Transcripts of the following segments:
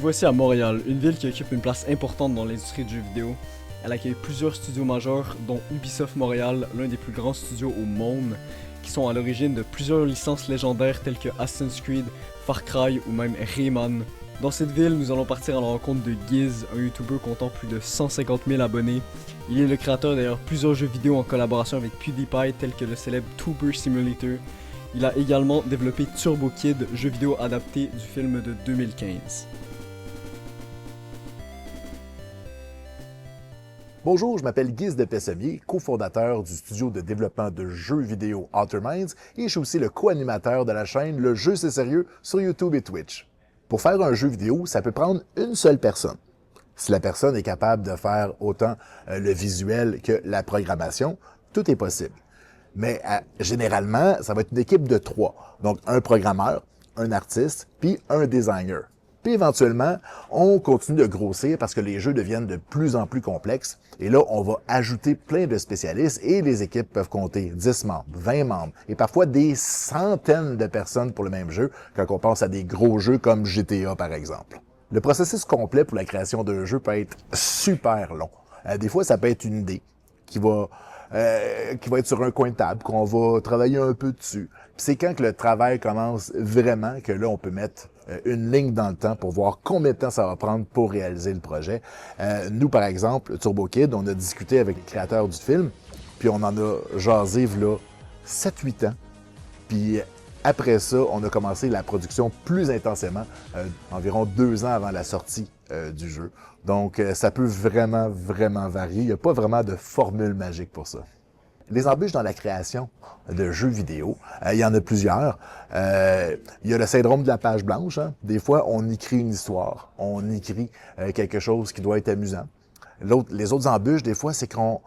voici à Montréal, une ville qui occupe une place importante dans l'industrie du jeu vidéo. Elle accueille plusieurs studios majeurs, dont Ubisoft Montréal, l'un des plus grands studios au monde, qui sont à l'origine de plusieurs licences légendaires telles que Assassin's Creed, Far Cry ou même Rayman. Dans cette ville, nous allons partir à la rencontre de Giz, un YouTuber comptant plus de 150 000 abonnés. Il est le créateur d'ailleurs plusieurs jeux vidéo en collaboration avec PewDiePie tels que le célèbre Tuber Simulator. Il a également développé Turbo Kid, jeu vidéo adapté du film de 2015. Bonjour, je m'appelle Giz de Pessemier, cofondateur du studio de développement de jeux vidéo Outer Minds et je suis aussi le co-animateur de la chaîne Le Jeu c'est sérieux sur YouTube et Twitch. Pour faire un jeu vidéo, ça peut prendre une seule personne. Si la personne est capable de faire autant le visuel que la programmation, tout est possible. Mais généralement, ça va être une équipe de 3. Donc, un programmeur, un artiste, puis un designer. Puis éventuellement, on continue de grossir parce que les jeux deviennent de plus en plus complexes. Et là, on va ajouter plein de spécialistes et les équipes peuvent compter 10 membres, 20 membres et parfois des centaines de personnes pour le même jeu quand on pense à des gros jeux comme GTA par exemple. Le processus complet pour la création d'un jeu peut être super long. Des fois, ça peut être une idée qui va être sur un coin de table, qu'on va travailler un peu dessus. Puis c'est quand que le travail commence vraiment que là, on peut mettre une ligne dans le temps pour voir combien de temps ça va prendre pour réaliser le projet. Nous, par exemple, Turbo Kid, on a discuté avec le créateur du film, puis on en a jasé, là, 7-8 ans. Puis après ça, on a commencé la production plus intensément, environ 2 ans avant la sortie du jeu. Donc, ça peut vraiment varier. Il n'y a pas vraiment de formule magique pour ça. Les embûches dans la création de jeux vidéo, il y en a plusieurs. Il y a le syndrome de la page blanche. Hein. Des fois, on écrit une histoire, on écrit quelque chose qui doit être amusant. Les autres embûches, des fois, c'est qu'on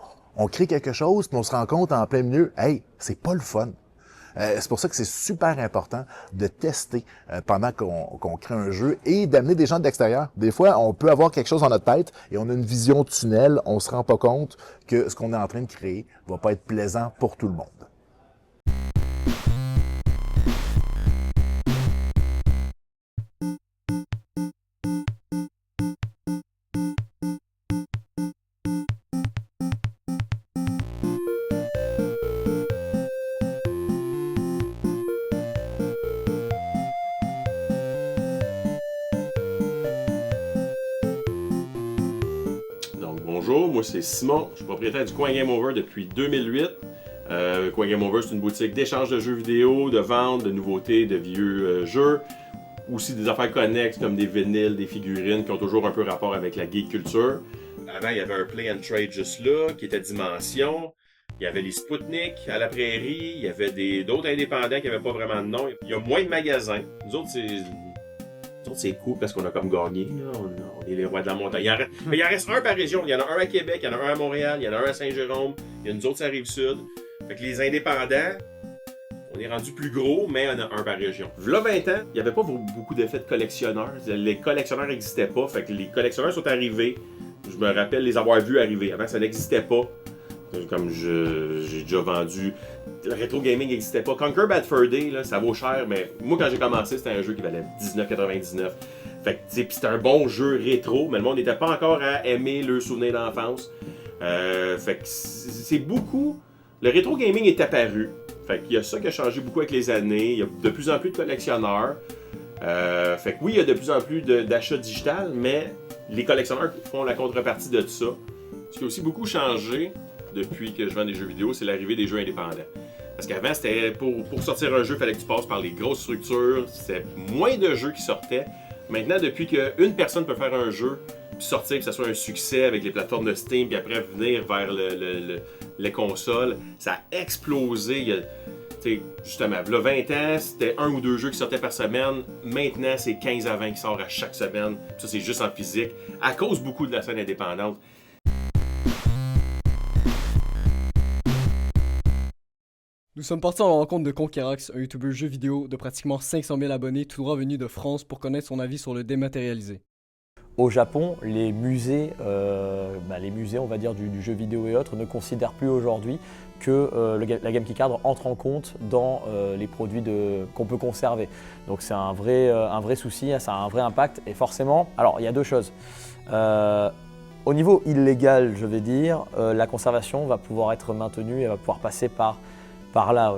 crée quelque chose, puis on se rend compte en plein milieu, hey, c'est pas le fun. C'est pour ça que c'est super important de tester pendant qu'on crée un jeu et d'amener des gens de l'extérieur. Des fois, on peut avoir quelque chose dans notre tête et on a une vision tunnel, on se rend pas compte que ce qu'on est en train de créer va pas être plaisant pour tout le monde. Bonjour, moi c'est Simon, je suis propriétaire du Coin Game Over depuis 2008. Coin Game Over, c'est une boutique d'échange de jeux vidéo, de vente, de nouveautés, de vieux jeux. Aussi des affaires connexes comme des vinyles, des figurines qui ont toujours un peu rapport avec la geek culture. Avant, il y avait un Play and Trade juste là, qui était Dimension. Il y avait les Spoutnik à la Prairie. Il y avait d'autres indépendants qui n'avaient pas vraiment de nom. Il y a moins de magasins. Nous autres, c'est cool parce qu'on a comme gagné. Là. On est les rois de la montagne. Mais il en reste un par région. Il y en a un à Québec, il y en a un à Montréal, il y en a un à Saint-Jérôme, il y a nous autres à Rive-Sud. Fait que les indépendants, on est rendu plus gros, mais on a un par région. V'là 20 ans, il n'y avait pas beaucoup d'effets de collectionneurs. Les collectionneurs n'existaient pas. Fait que les collectionneurs sont arrivés. Je me rappelle les avoir vus arriver. Avant, ça n'existait pas. Comme j'ai déjà vendu. Le rétro gaming n'existait pas. Conquer Bad Fur Day, là, ça vaut cher, mais moi quand j'ai commencé, c'était un jeu qui valait $19,99. Fait que c'était un bon jeu rétro, mais le monde n'était pas encore à aimer le souvenir d'enfance. Fait que c'est beaucoup. Le rétro gaming est apparu. Fait qu'il y a ça qui a changé beaucoup avec les années. Il y a de plus en plus de collectionneurs. Fait que oui, il y a de plus en plus d'achats digital, mais les collectionneurs font la contrepartie de tout ça. Ce qui a aussi beaucoup changé depuis que je vends des jeux vidéo, c'est l'arrivée des jeux indépendants. Parce qu'avant, c'était pour sortir un jeu, il fallait que tu passes par les grosses structures. C'était moins de jeux qui sortaient. Maintenant, depuis qu'une personne peut faire un jeu, puis sortir, que ça soit un succès avec les plateformes de Steam, puis après venir vers les consoles, ça a explosé. Justement, il y a 20 ans, c'était 1 ou 2 jeux qui sortaient par semaine. Maintenant, c'est 15 à 20 qui sortent à chaque semaine. Ça, c'est juste en physique, à cause beaucoup de la scène indépendante. Nous sommes partis à la rencontre de Conquerax, un YouTuber jeu vidéo de pratiquement 500 000 abonnés tout droit venu de France pour connaître son avis sur le dématérialisé. Au Japon, les musées, on va dire, du jeu vidéo et autres ne considèrent plus aujourd'hui que la Game Key Card entre en compte dans les produits qu'on peut conserver. Donc c'est un vrai souci, ça a un vrai impact et forcément, alors il y a deux choses. Au niveau illégal, je vais dire, la conservation va pouvoir être maintenue et va pouvoir passer par là,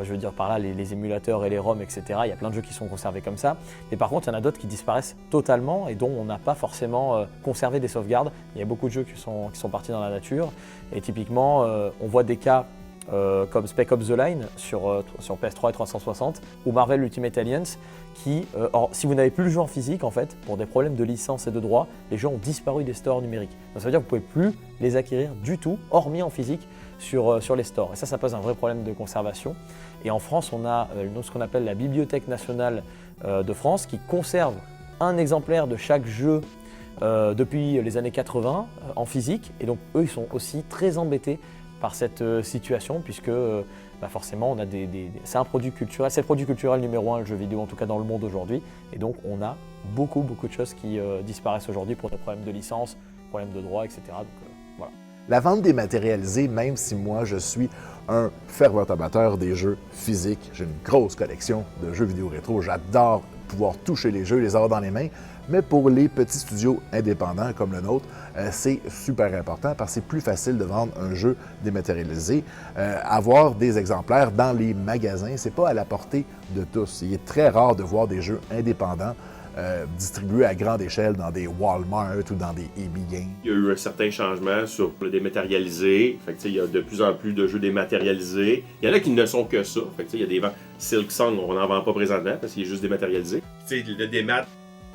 les émulateurs et les ROM, etc. Il y a plein de jeux qui sont conservés comme ça. Mais par contre, il y en a d'autres qui disparaissent totalement et dont on n'a pas forcément conservé des sauvegardes. Il y a beaucoup de jeux qui sont partis dans la nature. Et typiquement, on voit des cas comme Spec Ops The Line sur PS3 et 360 ou Marvel Ultimate Alliance qui, si vous n'avez plus le jeu en physique, en fait, pour des problèmes de licence et de droit, les jeux ont disparu des stores numériques. Donc ça veut dire que vous ne pouvez plus les acquérir du tout, hormis en physique, sur les stores. Et ça pose un vrai problème de conservation. Et en France, on a ce qu'on appelle la Bibliothèque nationale de France qui conserve un exemplaire de chaque jeu depuis les années 80 en physique. Et donc eux, ils sont aussi très embêtés par cette situation puisque forcément, on a c'est un produit culturel, c'est le produit culturel numéro 1, le jeu vidéo, en tout cas dans le monde aujourd'hui. Et donc on a beaucoup de choses qui disparaissent aujourd'hui pour des problèmes de licence, problèmes de droit, etc. Donc voilà. La vente dématérialisée, même si moi je suis un fervent amateur des jeux physiques, j'ai une grosse collection de jeux vidéo rétro, j'adore pouvoir toucher les jeux, les avoir dans les mains, mais pour les petits studios indépendants comme le nôtre, c'est super important parce que c'est plus facile de vendre un jeu dématérialisé. Avoir des exemplaires dans les magasins, c'est pas à la portée de tous. Il est très rare de voir des jeux indépendants distribués à grande échelle dans des Walmart ou dans des EB Games. Il y a eu un certain changement sur le dématérialisé. Fait que, il y a de plus en plus de jeux dématérialisés. Il y en a qui ne sont que ça. Fait que, il y a des ventes. Silk Song, on n'en vend pas présentement parce qu'il est juste dématérialisé. Le démat,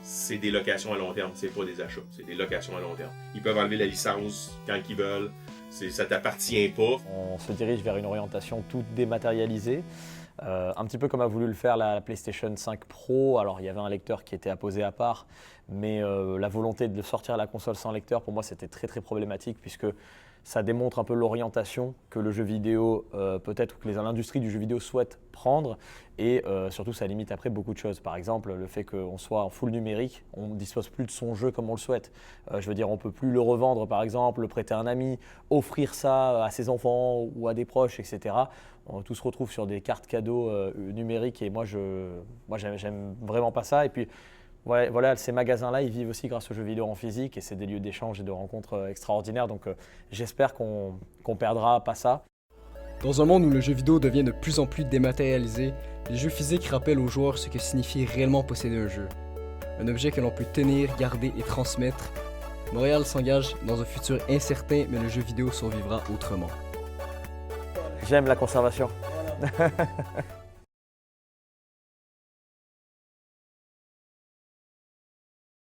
c'est des locations à long terme, c'est pas des achats, c'est des locations à long terme. Ils peuvent enlever la licence quand ils veulent, ça t'appartient pas. On se dirige vers une orientation toute dématérialisée. Un petit peu comme a voulu le faire la PlayStation 5 Pro. Alors il y avait un lecteur qui était apposé à part, mais la volonté de sortir la console sans lecteur, pour moi c'était très problématique puisque ça démontre un peu l'orientation que le jeu vidéo, peut-être que l'industrie du jeu vidéo souhaite prendre et surtout ça limite après beaucoup de choses. Par exemple, le fait qu'on soit en full numérique, on ne dispose plus de son jeu comme on le souhaite. Je veux dire, on ne peut plus le revendre par exemple, le prêter à un ami, offrir ça à ses enfants ou à des proches, etc. Tout se retrouve sur des cartes cadeaux numériques et moi j'aime vraiment pas ça. Et puis voilà, ces magasins-là, ils vivent aussi grâce aux jeux vidéo en physique et c'est des lieux d'échange et de rencontres extraordinaires. Donc j'espère qu'on perdra pas ça. Dans un monde où le jeu vidéo devient de plus en plus dématérialisé, les jeux physiques rappellent aux joueurs ce que signifie réellement posséder un jeu. Un objet que l'on peut tenir, garder et transmettre. Montréal s'engage dans un futur incertain, mais le jeu vidéo survivra autrement. J'aime la conservation.